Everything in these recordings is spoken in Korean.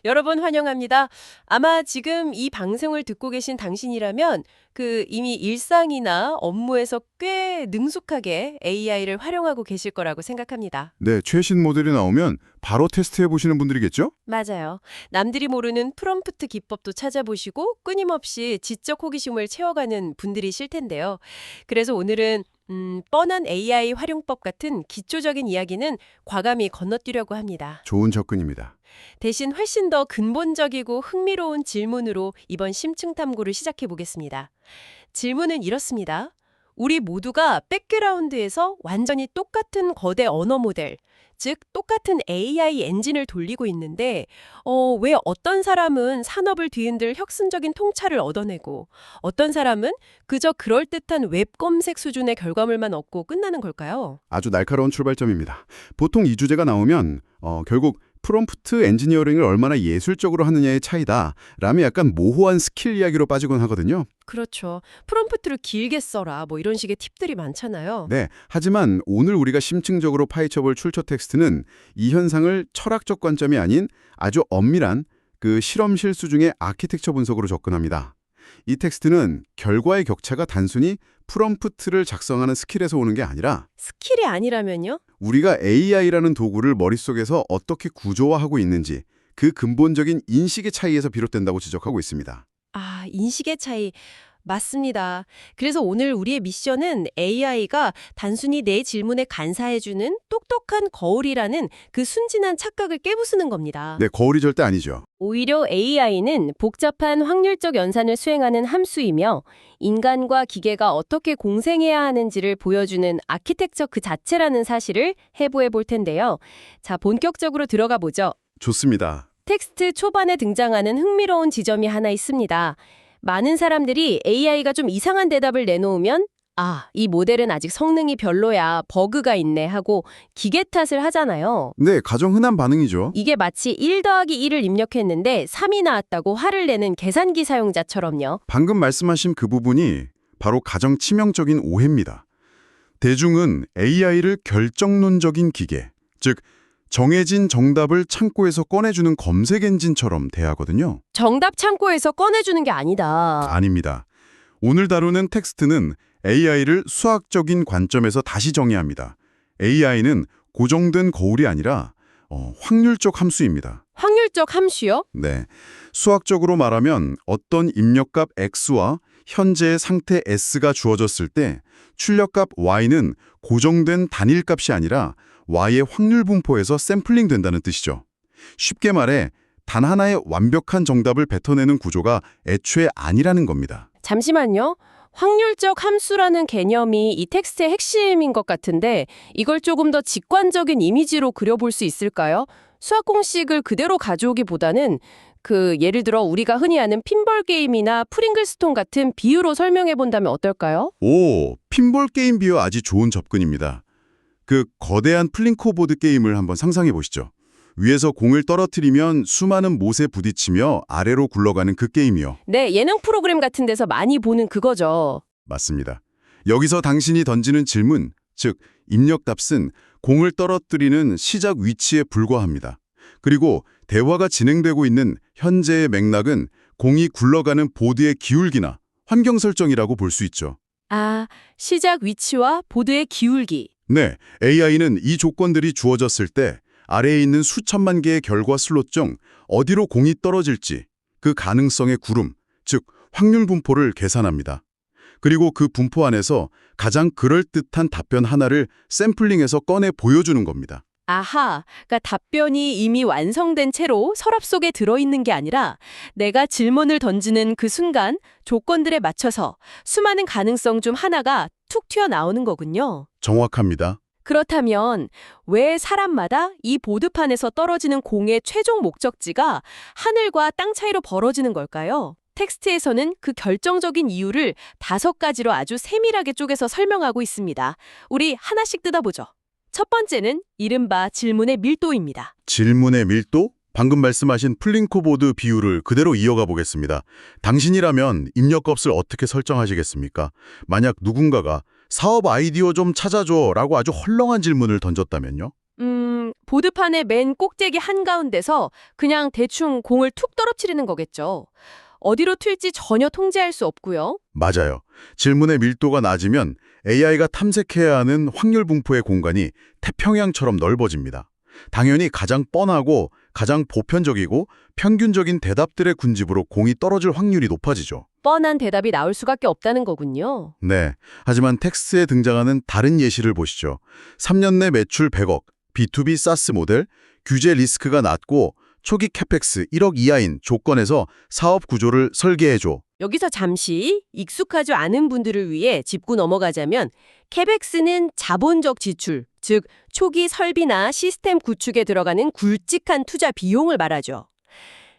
여러분 환영합니다. 아마 지금 이 방송을 듣고 계신 당신이라면 이미 일상이나 업무에서 꽤 능숙하게 AI를 활용하고 계실 거라고 생각합니다. 네, 최신 모델이 나오면 바로 테스트해 보시는 분들이겠죠? 맞아요. 남들이 모르는 프롬프트 기법도 찾아보시고 끊임없이 지적 호기심을 채워가는 분들이실 텐데요. 그래서 오늘은 뻔한 AI 활용법 같은 기초적인 이야기는 과감히 건너뛰려고 합니다. 좋은 접근입니다. 대신 훨씬 더 근본적이고 흥미로운 질문으로 이번 심층 탐구를 시작해 보겠습니다. 질문은 이렇습니다. 우리 모두가 백그라운드에서 완전히 똑같은 거대 언어 모델, 즉 똑같은 AI 엔진을 돌리고 있는데 왜 어떤 사람은 산업을 뒤흔들 혁신적인 통찰을 얻어내고 어떤 사람은 그저 그럴듯한 웹 검색 수준의 결과물만 얻고 끝나는 걸까요? 아주 날카로운 출발점입니다. 보통 이 주제가 나오면 결국 프롬프트 엔지니어링을 얼마나 예술적으로 하느냐의 차이다 라며 약간 모호한 스킬 이야기로 빠지곤 하거든요. 그렇죠. 프롬프트를 길게 써라 뭐 이런 식의 팁들이 많잖아요. 네, 하지만 오늘 우리가 심층적으로 파헤쳐볼 출처 텍스트는 이 현상을 철학적 관점이 아닌 아주 엄밀한 그 실험실 수준의 아키텍처 분석으로 접근합니다. 이 텍스트는 결과의 격차가 단순히 프롬프트를 작성하는 스킬에서 오는 게 아니라 스킬이 아니라면요? 우리가 AI라는 도구를 머릿속에서 어떻게 구조화하고 있는지 그 근본적인 인식의 차이에서 비롯된다고 지적하고 있습니다. 아, 인식의 차이. 맞습니다. 그래서 오늘 우리의 미션은 AI가 단순히 내 질문에 간사해주는 똑똑한 거울이라는 그 순진한 착각을 깨부수는 겁니다. 네, 거울이 절대 아니죠. 오히려 AI는 복잡한 확률적 연산을 수행하는 함수이며 인간과 기계가 어떻게 공생해야 하는지를 보여주는 아키텍처 그 자체라는 사실을 해부해 볼 텐데요. 자, 본격적으로 들어가 보죠. 좋습니다. 텍스트 초반에 등장하는 흥미로운 지점이 하나 있습니다. 많은 사람들이 AI가 좀 이상한 대답을 내놓으면 이 모델은 아직 성능이 별로야, 버그가 있네 하고 기계 탓을 하잖아요. 네, 가장 흔한 반응이죠. 이게 마치 1 더하기 1을 입력했는데 3이 나왔다고 화를 내는 계산기 사용자처럼요. 방금 말씀하신 그 부분이 바로 가장 치명적인 오해입니다. 대중은 AI를 결정론적인 기계, 즉 정해진 정답을 창고에서 꺼내주는 검색 엔진처럼 대하거든요. 정답 창고에서 꺼내주는 게 아니다. 아닙니다. 오늘 다루는 텍스트는 AI를 수학적인 관점에서 다시 정의합니다. AI는 고정된 거울이 아니라 확률적 함수입니다. 확률적 함수요? 네, 수학적으로 말하면 어떤 입력값 X와 현재의 상태 S가 주어졌을 때 출력값 Y는 고정된 단일값이 아니라 Y의 확률 분포에서 샘플링 된다는 뜻이죠. 쉽게 말해 단 하나의 완벽한 정답을 뱉어내는 구조가 애초에 아니라는 겁니다. 잠시만요. 확률적 함수라는 개념이 이 텍스트의 핵심인 것 같은데 이걸 조금 더 직관적인 이미지로 그려볼 수 있을까요? 수학 공식을 그대로 가져오기보다는 예를 들어 우리가 흔히 아는 핀볼 게임이나 프링글스톤 같은 비유로 설명해 본다면 어떨까요? 오, 핀볼 게임 비유 아주 좋은 접근입니다. 그 거대한 플링코 보드 게임을 한번 상상해 보시죠. 위에서 공을 떨어뜨리면 수많은 못에 부딪히며 아래로 굴러가는 그 게임이요. 네, 예능 프로그램 같은 데서 많이 보는 그거죠. 맞습니다. 여기서 당신이 던지는 질문, 즉 입력답은 공을 떨어뜨리는 시작 위치에 불과합니다. 그리고 대화가 진행되고 있는 현재의 맥락은 공이 굴러가는 보드의 기울기나 환경 설정이라고 볼 수 있죠. 시작 위치와 보드의 기울기. 네, AI는 이 조건들이 주어졌을 때 아래에 있는 수천만 개의 결과 슬롯 중 어디로 공이 떨어질지 그 가능성의 구름, 즉 확률 분포를 계산합니다. 그리고 그 분포 안에서 가장 그럴듯한 답변 하나를 샘플링해서 꺼내 보여주는 겁니다. 그러니까 답변이 이미 완성된 채로 서랍 속에 들어있는 게 아니라 내가 질문을 던지는 그 순간 조건들에 맞춰서 수많은 가능성 중 하나가 툭 튀어나오는 거군요. 정확합니다. 그렇다면 왜 사람마다 이 보드판에서 떨어지는 공의 최종 목적지가 하늘과 땅 차이로 벌어지는 걸까요? 텍스트에서는 그 결정적인 이유를 5가지로 아주 세밀하게 쪼개서 설명하고 있습니다. 우리 하나씩 뜯어보죠. 첫 번째는 이른바 질문의 밀도입니다. 질문의 밀도? 방금 말씀하신 플링코보드 비유를 그대로 이어가 보겠습니다. 당신이라면 입력값을 어떻게 설정하시겠습니까? 만약 누군가가 사업 아이디어 좀 찾아줘 라고 아주 헐렁한 질문을 던졌다면요? 보드판의 맨 꼭대기 한가운데서 그냥 대충 공을 툭 떨어뜨리는 거겠죠. 어디로 튈지 전혀 통제할 수 없고요. 맞아요. 질문의 밀도가 낮으면 AI가 탐색해야 하는 확률 분포의 공간이 태평양처럼 넓어집니다. 당연히 가장 뻔하고 가장 보편적이고 평균적인 대답들의 군집으로 공이 떨어질 확률이 높아지죠. 뻔한 대답이 나올 수밖에 없다는 거군요. 네. 하지만 텍스트에 등장하는 다른 예시를 보시죠. 3년 내 매출 100억, B2B 사스 모델, 규제 리스크가 낮고 초기 캐펙스 1억 이하인 조건에서 사업 구조를 설계해줘. 여기서 잠시 익숙하지 않은 분들을 위해 짚고 넘어가자면 캐펙스는 자본적 지출, 즉 초기 설비나 시스템 구축에 들어가는 굵직한 투자 비용을 말하죠.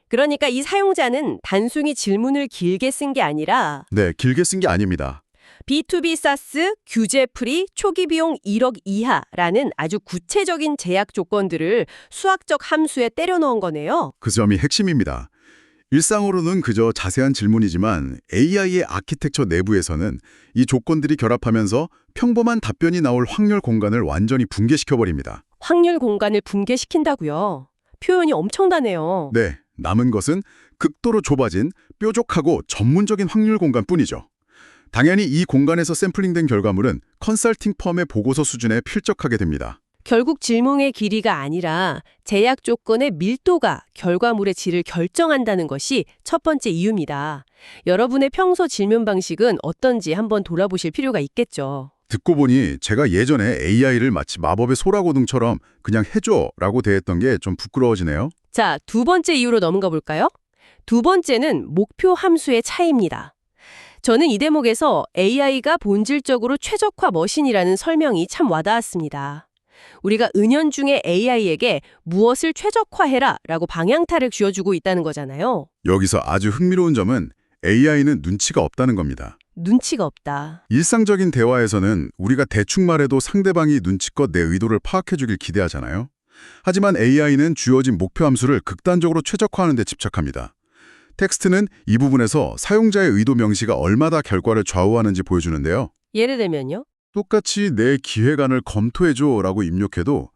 그러니까 이 사용자는 단순히 질문을 길게 쓴 게 아니라 네, 길게 쓴 게 아닙니다. B2B 사스 규제 프리 초기 비용 1억 이하라는 아주 구체적인 제약 조건들을 수학적 함수에 때려 넣은 거네요. 그 점이 핵심입니다. 일상으로는 그저 자세한 질문이지만 AI의 아키텍처 내부에서는 이 조건들이 결합하면서 평범한 답변이 나올 확률 공간을 완전히 붕괴시켜버립니다. 확률 공간을 붕괴시킨다고요. 표현이 엄청나네요. 네, 남은 것은 극도로 좁아진 뾰족하고 전문적인 확률 공간뿐이죠. 당연히 이 공간에서 샘플링된 결과물은 컨설팅 펌의 보고서 수준에 필적하게 됩니다. 결국 질문의 길이가 아니라 제약 조건의 밀도가 결과물의 질을 결정한다는 것이 첫 번째 이유입니다. 여러분의 평소 질문 방식은 어떤지 한번 돌아보실 필요가 있겠죠. 듣고 보니 제가 예전에 AI를 마치 마법의 소라고등처럼 그냥 해줘라고 대했던 게 좀 부끄러워지네요. 자, 두 번째 이유로 넘어가 볼까요? 두 번째는 목표 함수의 차이입니다. 저는 이 대목에서 AI가 본질적으로 최적화 머신이라는 설명이 참 와닿았습니다. 우리가 은연중에 AI에게 무엇을 최적화해라 라고 방향타를 쥐어주고 있다는 거잖아요. 여기서 아주 흥미로운 점은 AI는 눈치가 없다는 겁니다. 눈치가 없다. 일상적인 대화에서는 우리가 대충 말해도 상대방이 눈치껏 내 의도를 파악해주길 기대하잖아요. 하지만 AI는 주어진 목표 함수를 극단적으로 최적화하는 데 집착합니다. 텍스트는 이 부분에서 사용자의 의도 명시가 얼마나 결과를 좌우하는지 보여주는데요. 예를 들면요? 똑같이 내 기획안을 검토해줘 라고 입력해도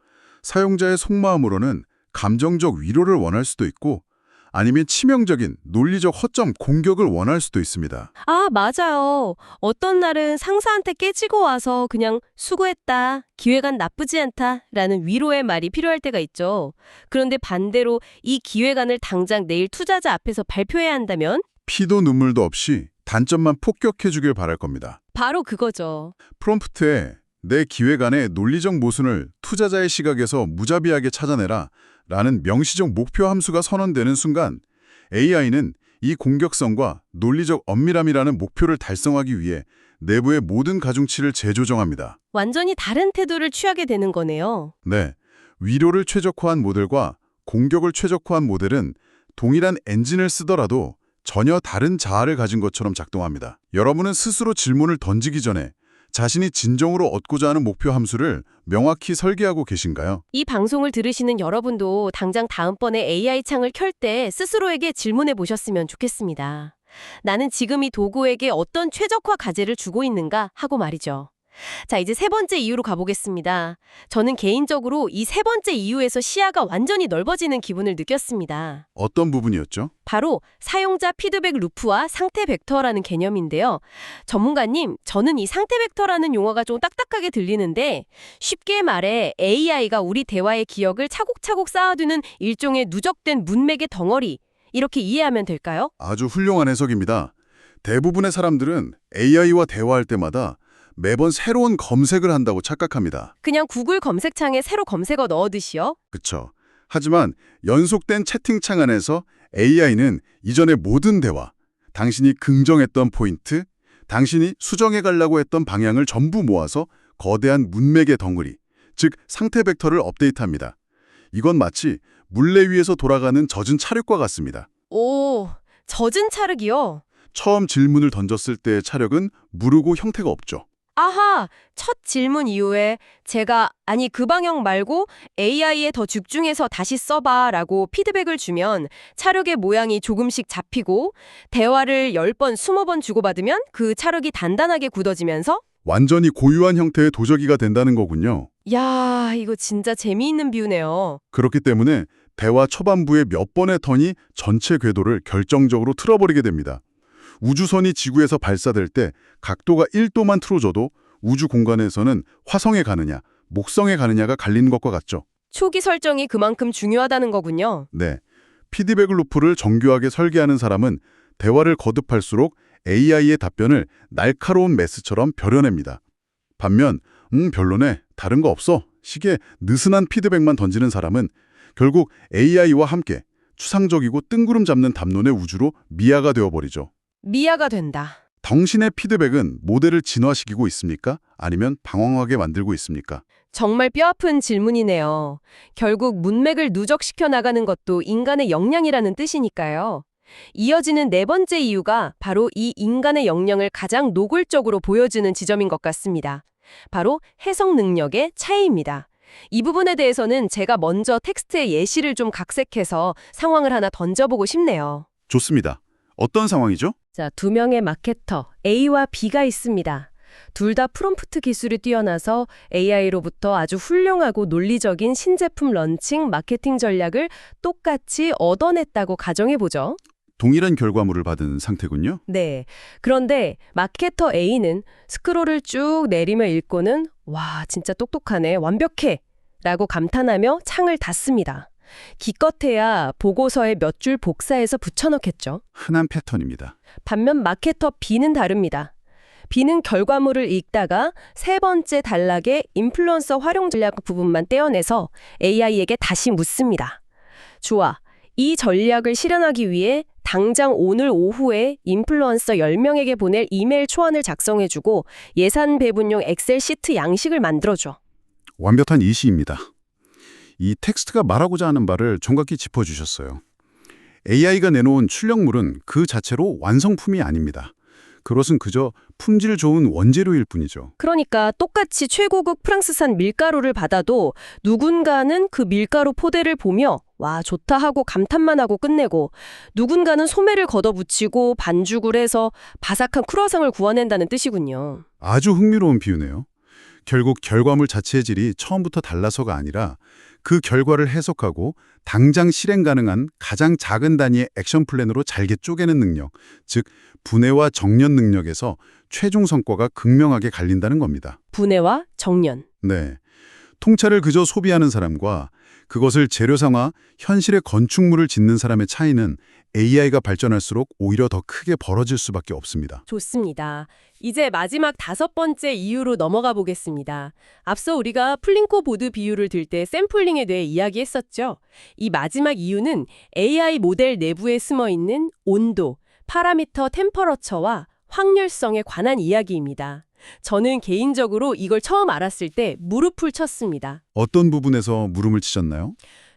사용자의 속마음으로는 감정적 위로를 원할 수도 있고 아니면 치명적인 논리적 허점, 공격을 원할 수도 있습니다. 아, 맞아요. 어떤 날은 상사한테 깨지고 와서 그냥 수고했다, 기획안 나쁘지 않다 라는 위로의 말이 필요할 때가 있죠. 그런데 반대로 이 기획안을 당장 내일 투자자 앞에서 발표해야 한다면? 피도 눈물도 없이 단점만 폭격해주길 바랄 겁니다. 바로 그거죠. 프롬프트에 내 기획안의 논리적 모순을 투자자의 시각에서 무자비하게 찾아내라 라는 명시적 목표 함수가 선언되는 순간 AI는 이 공격성과 논리적 엄밀함이라는 목표를 달성하기 위해 내부의 모든 가중치를 재조정합니다. 완전히 다른 태도를 취하게 되는 거네요. 네, 위로를 최적화한 모델과 공격을 최적화한 모델은 동일한 엔진을 쓰더라도 전혀 다른 자아를 가진 것처럼 작동합니다. 여러분은 스스로 질문을 던지기 전에 자신이 진정으로 얻고자 하는 목표 함수를 명확히 설계하고 계신가요? 이 방송을 들으시는 여러분도 당장 다음번에 AI 창을 켤 때 스스로에게 질문해 보셨으면 좋겠습니다. 나는 지금 이 도구에게 어떤 최적화 과제를 주고 있는가 하고 말이죠. 자, 이제 세 번째 이유로 가보겠습니다. 저는 개인적으로 이 세 번째 이유에서 시야가 완전히 넓어지는 기분을 느꼈습니다. 어떤 부분이었죠? 바로 사용자 피드백 루프와 상태 벡터라는 개념인데요. 전문가님, 저는 이 상태 벡터라는 용어가 좀 딱딱하게 들리는데 쉽게 말해 AI가 우리 대화의 기억을 차곡차곡 쌓아두는 일종의 누적된 문맥의 덩어리, 이렇게 이해하면 될까요? 아주 훌륭한 해석입니다. 대부분의 사람들은 AI와 대화할 때마다 매번 새로운 검색을 한다고 착각합니다. 그냥 구글 검색창에 새로 검색어 넣어듯이요? 그쵸. 하지만 연속된 채팅창 안에서 AI는 이전의 모든 대화, 당신이 긍정했던 포인트, 당신이 수정해가려고 했던 방향을 전부 모아서 거대한 문맥의 덩어리, 즉 상태 벡터를 업데이트합니다. 이건 마치 물레 위에서 돌아가는 젖은 찰흙과 같습니다. 오, 젖은 찰흙이요? 처음 질문을 던졌을 때의 찰흙은 무르고 형태가 없죠. 아하, 첫 질문 이후에 제가 아니 그 방향 말고 AI에 더 집중해서 다시 써봐 라고 피드백을 주면 찰흙의 모양이 조금씩 잡히고 대화를 10번, 20번 주고받으면 그 찰흙이 단단하게 굳어지면서 완전히 고유한 형태의 도자기가 된다는 거군요. 야, 이거 진짜 재미있는 비유네요. 그렇기 때문에 대화 초반부의 몇 번의 턴이 전체 궤도를 결정적으로 틀어버리게 됩니다. 우주선이 지구에서 발사될 때 각도가 1도만 틀어져도 우주 공간에서는 화성에 가느냐, 목성에 가느냐가 갈리는 것과 같죠. 초기 설정이 그만큼 중요하다는 거군요. 네. 피드백 루프를 정교하게 설계하는 사람은 대화를 거듭할수록 AI의 답변을 날카로운 메스처럼 벼려냅니다. 반면 별로네, 다른 거 없어 식의 느슨한 피드백만 던지는 사람은 결국 AI와 함께 추상적이고 뜬구름 잡는 담론의 우주로 미아가 되어버리죠. 미아가 된다. 당신의 피드백은 모델을 진화시키고 있습니까? 아니면 방황하게 만들고 있습니까? 정말 뼈아픈 질문이네요. 결국 문맥을 누적시켜 나가는 것도 인간의 역량이라는 뜻이니까요. 이어지는 네 번째 이유가 바로 이 인간의 역량을 가장 노골적으로 보여주는 지점인 것 같습니다. 바로 해석 능력의 차이입니다. 이 부분에 대해서는 제가 먼저 텍스트의 예시를 좀 각색해서 상황을 하나 던져보고 싶네요. 좋습니다. 어떤 상황이죠? 자, 두 명의 마케터 A와 B가 있습니다. 둘 다 프롬프트 기술이 뛰어나서 AI로부터 아주 훌륭하고 논리적인 신제품 런칭 마케팅 전략을 똑같이 얻어냈다고 가정해보죠. 동일한 결과물을 받은 상태군요. 네. 그런데 마케터 A는 스크롤을 쭉 내리며 읽고는 와, 진짜 똑똑하네, 완벽해 라고 감탄하며 창을 닫습니다. 기껏해야 보고서에 몇 줄 복사해서 붙여넣겠죠. 흔한 패턴입니다. 반면 마케터 B는 다릅니다. B는 결과물을 읽다가 세 번째 단락의 인플루언서 활용 전략 부분만 떼어내서 AI에게 다시 묻습니다. 좋아, 이 전략을 실현하기 위해 당장 오늘 오후에 인플루언서 10명에게 보낼 이메일 초안을 작성해주고 예산 배분용 엑셀 시트 양식을 만들어줘. 완벽한 이시입니다. 이 텍스트가 말하고자 하는 바를 정확히 짚어주셨어요. AI가 내놓은 출력물은 그 자체로 완성품이 아닙니다. 그것은 그저 품질 좋은 원재료일 뿐이죠. 그러니까 똑같이 최고급 프랑스산 밀가루를 받아도 누군가는 그 밀가루 포대를 보며 와, 좋다 하고 감탄만 하고 끝내고 누군가는 소매를 걷어붙이고 반죽을 해서 바삭한 크루아상을 구워낸다는 뜻이군요. 아주 흥미로운 비유네요. 결국 결과물 자체의 질이 처음부터 달라서가 아니라 그 결과를 해석하고 당장 실행 가능한 가장 작은 단위의 액션 플랜으로 잘게 쪼개는 능력, 즉 분해와 정렬 능력에서 최종 성과가 극명하게 갈린다는 겁니다. 분해와 정연. 네. 통찰을 그저 소비하는 사람과 그것을 재료상화, 현실의 건축물을 짓는 사람의 차이는 AI가 발전할수록 오히려 더 크게 벌어질 수밖에 없습니다. 좋습니다. 이제 마지막 5번째 이유로 넘어가 보겠습니다. 앞서 우리가 플링코 보드 비유를 들 때 샘플링에 대해 이야기했었죠. 이 마지막 이유는 AI 모델 내부에 숨어 있는 온도, 파라미터 템퍼러처와 확률성에 관한 이야기입니다. 저는 개인적으로 이걸 처음 알았을 때 무릎을 쳤습니다. 어떤 부분에서 물음을 치셨나요?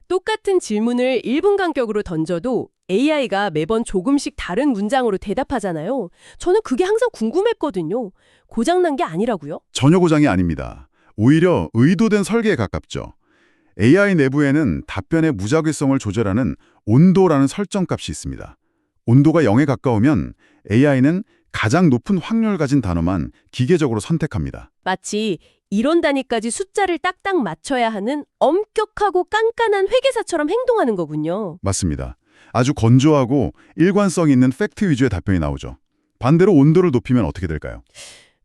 똑같은 질문을 1분 간격으로 던져도 AI가 매번 조금씩 다른 문장으로 대답하잖아요. 저는 그게 항상 궁금했거든요. 고장난 게 아니라고요? 전혀 고장이 아닙니다. 오히려 의도된 설계에 가깝죠. AI 내부에는 답변의 무작위성을 조절하는 온도라는 설정값이 있습니다. 온도가 0에 가까우면 AI는 가장 높은 확률 가진 단어만 기계적으로 선택합니다. 마치 이런 단위까지 숫자를 딱딱 맞춰야 하는 엄격하고 깐깐한 회계사처럼 행동하는 거군요. 맞습니다. 아주 건조하고 일관성 있는 팩트 위주의 답변이 나오죠. 반대로 온도를 높이면 어떻게 될까요?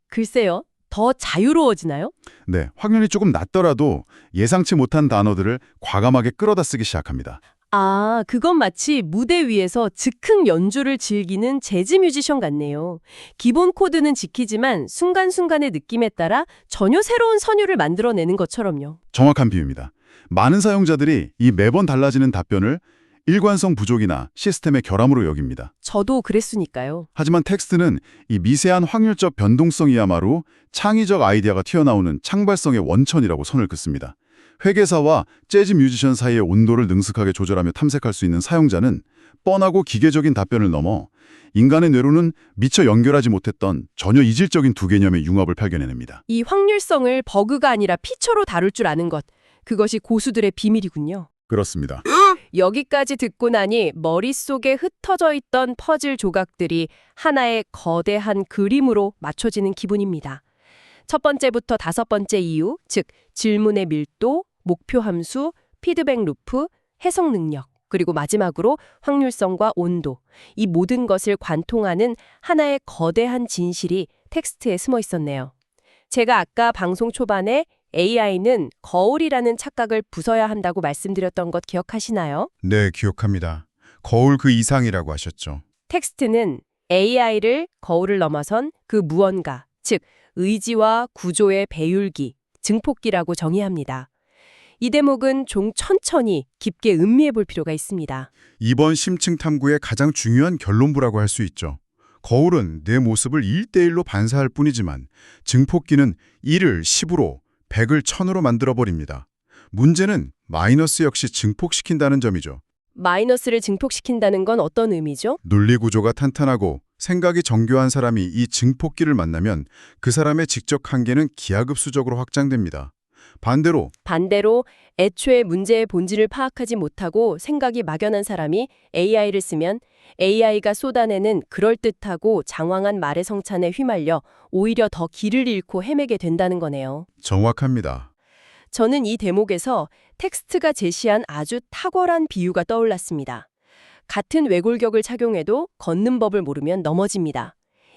글쎄요, 더 자유로워지나요? 네, 확률이 조금 낮더라도 예상치 못한 단어들을 과감하게 끌어다 쓰기 시작합니다. 아, 그건 마치 무대 위에서 즉흥 연주를 즐기는 재즈 뮤지션 같네요. 기본 코드는 지키지만 순간순간의 느낌에 따라 전혀 새로운 선율을 만들어내는 것처럼요. 정확한 비유입니다. 많은 사용자들이 이 매번 달라지는 답변을 일관성 부족이나 시스템의 결함으로 여깁니다. 저도 그랬으니까요. 하지만 텍스트는 이 미세한 확률적 변동성이야말로 창의적 아이디어가 튀어나오는 창발성의 원천이라고 선을 긋습니다. 회계사와 재즈 뮤지션 사이의 온도를 능숙하게 조절하며 탐색할 수 있는 사용자는 뻔하고 기계적인 답변을 넘어 인간의 뇌로는 미처 연결하지 못했던 전혀 이질적인 두 개념의 융합을 발견해냅니다. 이 확률성을 버그가 아니라 피처로 다룰 줄 아는 것, 그것이 고수들의 비밀이군요. 그렇습니다. 여기까지 듣고 나니 머릿속에 흩어져 있던 퍼즐 조각들이 하나의 거대한 그림으로 맞춰지는 기분입니다. 첫 번째부터 다섯 번째 이유, 즉 질문의 밀도, 목표 함수, 피드백 루프, 해석 능력, 그리고 마지막으로 확률성과 온도, 이 모든 것을 관통하는 하나의 거대한 진실이 텍스트에 숨어 있었네요. 제가 아까 방송 초반에 AI는 거울이라는 착각을 부숴야 한다고 말씀드렸던 것 기억하시나요? 네, 기억합니다. 거울 그 이상이라고 하셨죠. 텍스트는 AI를 거울을 넘어선 그 무언가, 즉 의지와 구조의 배율기, 증폭기라고 정의합니다. 이 대목은 좀 천천히 깊게 음미해 볼 필요가 있습니다. 이번 심층 탐구의 가장 중요한 결론부라고 할 수 있죠. 거울은 내 모습을 1대1로 반사할 뿐이지만 증폭기는 1을 10으로 100을 1000으로 만들어버립니다. 문제는 마이너스 역시 증폭시킨다는 점이죠. 마이너스를 증폭시킨다는 건 어떤 의미죠? 논리 구조가 탄탄하고 생각이 정교한 사람이 이 증폭기를 만나면 그 사람의 지적 한계는 기하급수적으로 확장됩니다. 반대로 애초에 문제의 본질을 파악하지 못하고 생각이 막연한 사람이 AI를 쓰면 AI가 쏟아내는 그럴듯하고 장황한 말의 성찬에 휘말려 오히려 더 길을 잃고 헤매게 된다는 거네요. 정확합니다. 저는 이 대목에서 텍스트가 제시한 아주 탁월한 비유가 떠올랐습니다. 같은 외골격을 착용해도 걷는 법을 모르면 넘어집니다.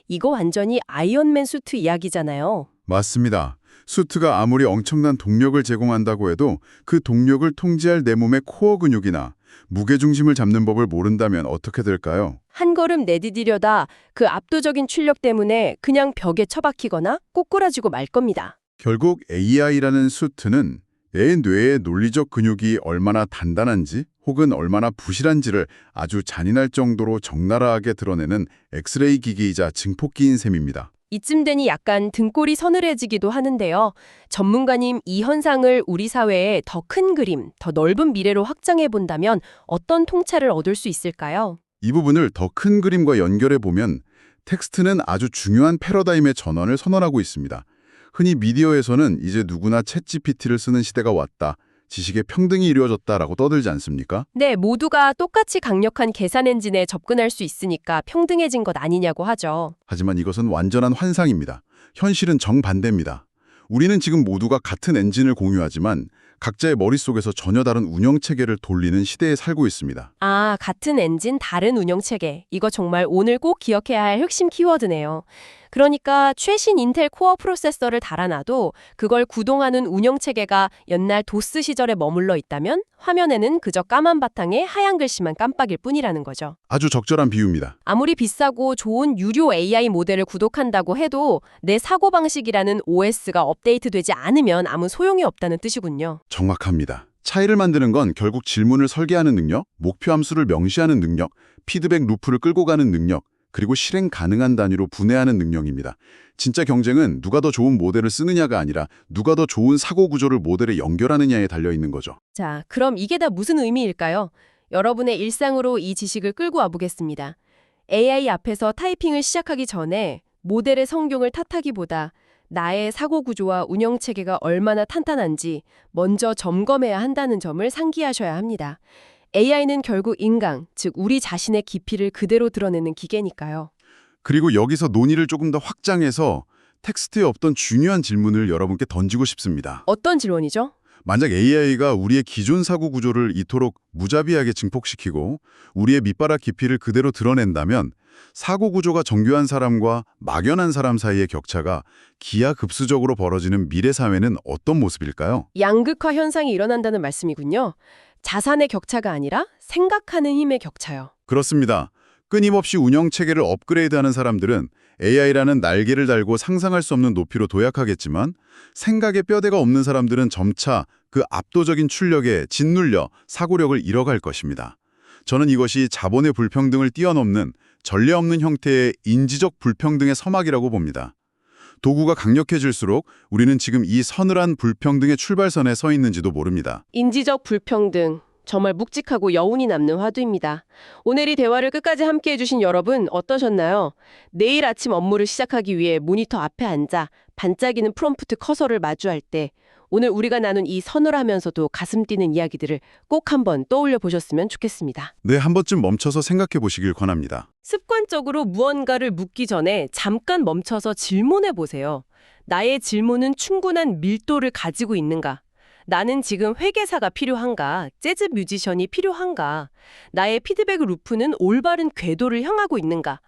이거 완전히 아이언맨 수트 이야기잖아요. 맞습니다. 수트가 아무리 엄청난 동력을 제공한다고 해도 그 동력을 통제할 내 몸의 코어 근육이나 무게중심을 잡는 법을 모른다면 어떻게 될까요? 한 걸음 내디디려다 그 압도적인 출력 때문에 그냥 벽에 처박히거나 꼬꾸라지고 말 겁니다. 결국 AI라는 수트는 내 뇌의 논리적 근육이 얼마나 단단한지 혹은 얼마나 부실한지를 아주 잔인할 정도로 적나라하게 드러내는 엑스레이 기기이자 증폭기인 셈입니다. 이쯤 되니 약간 등골이 서늘해지기도 하는데요. 전문가님, 이 현상을 우리 사회의 더 큰 그림, 더 넓은 미래로 확장해 본다면 어떤 통찰을 얻을 수 있을까요? 이 부분을 더 큰 그림과 연결해 보면 텍스트는 아주 중요한 패러다임의 전환을 선언하고 있습니다. 흔히 미디어에서는 이제 누구나 챗GPT를 쓰는 시대가 왔다, 지식의 평등이 이루어졌다라고 떠들지 않습니까? 네, 모두가 똑같이 강력한 계산 엔진에 접근할 수 있으니까 평등해진 것 아니냐고 하죠. 하지만 이것은 완전한 환상입니다. 현실은 정반대입니다. 우리는 지금 모두가 같은 엔진을 공유하지만 각자의 머릿속에서 전혀 다른 운영체계를 돌리는 시대에 살고 있습니다. 아, 같은 엔진, 다른 운영체계. 이거 정말 오늘 꼭 기억해야 할 핵심 키워드네요. 그러니까 최신 인텔 코어 프로세서를 달아놔도 그걸 구동하는 운영체계가 옛날 도스 시절에 머물러 있다면 화면에는 그저 까만 바탕에 하얀 글씨만 깜빡일 뿐이라는 거죠. 아주 적절한 비유입니다. 아무리 비싸고 좋은 유료 AI 모델을 구독한다고 해도 내 사고방식이라는 OS가 업데이트되지 않으면 아무 소용이 없다는 뜻이군요. 정확합니다. 차이를 만드는 건 결국 질문을 설계하는 능력, 목표 함수를 명시하는 능력, 피드백 루프를 끌고 가는 능력, 그리고 실행 가능한 단위로 분해하는 능력입니다. 진짜 경쟁은 누가 더 좋은 모델을 쓰느냐가 아니라 누가 더 좋은 사고 구조를 모델에 연결하느냐에 달려 있는 거죠. 자, 그럼 이게 다 무슨 의미일까요? 여러분의 일상으로 이 지식을 끌고 와보겠습니다. AI 앞에서 타이핑을 시작하기 전에 모델의 성경을 탓하기보다 나의 사고 구조와 운영 체계가 얼마나 탄탄한지 먼저 점검해야 한다는 점을 상기하셔야 합니다. AI는 결국 인간, 즉 우리 자신의 깊이를 그대로 드러내는 기계니까요. 그리고 여기서 논의를 조금 더 확장해서 텍스트에 없던 중요한 질문을 여러분께 던지고 싶습니다. 어떤 질문이죠? 만약 AI가 우리의 기존 사고 구조를 이토록 무자비하게 증폭시키고 우리의 밑바닥 깊이를 그대로 드러낸다면 사고 구조가 정교한 사람과 막연한 사람 사이의 격차가 기하급수적으로 벌어지는 미래 사회는 어떤 모습일까요? 양극화 현상이 일어난다는 말씀이군요. 자산의 격차가 아니라 생각하는 힘의 격차요. 그렇습니다. 끊임없이 운영체계를 업그레이드하는 사람들은 AI라는 날개를 달고 상상할 수 없는 높이로 도약하겠지만 생각의 뼈대가 없는 사람들은 점차 그 압도적인 출력에 짓눌려 사고력을 잃어갈 것입니다. 저는 이것이 자본의 불평등을 뛰어넘는 전례 없는 형태의 인지적 불평등의 서막이라고 봅니다. 도구가 강력해질수록 우리는 지금 이 서늘한 불평등의 출발선에 서 있는지도 모릅니다. 인지적 불평등, 정말 묵직하고 여운이 남는 화두입니다. 오늘 이 대화를 끝까지 함께해 주신 여러분 어떠셨나요? 내일 아침 업무를 시작하기 위해 모니터 앞에 앉아 반짝이는 프롬프트 커서를 마주할 때 오늘 우리가 나눈 이 서늘하면서도 가슴 뛰는 이야기들을 꼭 한번 떠올려 보셨으면 좋겠습니다. 네, 한 번쯤 멈춰서 생각해 보시길 권합니다. 습관적으로 무언가를 묻기 전에 잠깐 멈춰서 질문해 보세요. 나의 질문은 충분한 밀도를 가지고 있는가? 나는 지금 회계사가 필요한가? 재즈 뮤지션이 필요한가? 나의 피드백 루프는 올바른 궤도를 향하고 있는가?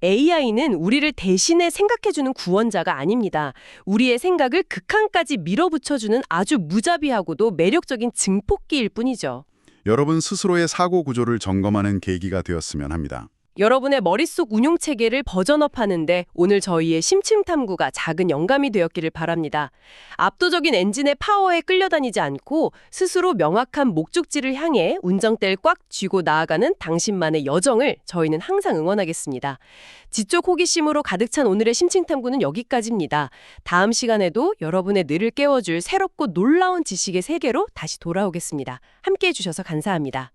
AI는 우리를 대신해 생각해주는 구원자가 아닙니다. 우리의 생각을 극한까지 밀어붙여주는 아주 무자비하고도 매력적인 증폭기일 뿐이죠. 여러분 스스로의 사고 구조를 점검하는 계기가 되었으면 합니다. 여러분의 머릿속 운용체계를 버전업하는데 오늘 저희의 심층탐구가 작은 영감이 되었기를 바랍니다. 압도적인 엔진의 파워에 끌려다니지 않고 스스로 명확한 목적지를 향해 운전대를 꽉 쥐고 나아가는 당신만의 여정을 저희는 항상 응원하겠습니다. 지적 호기심으로 가득 찬 오늘의 심층탐구는 여기까지입니다. 다음 시간에도 여러분의 뇌를 깨워줄 새롭고 놀라운 지식의 세계로 다시 돌아오겠습니다. 함께해 주셔서 감사합니다.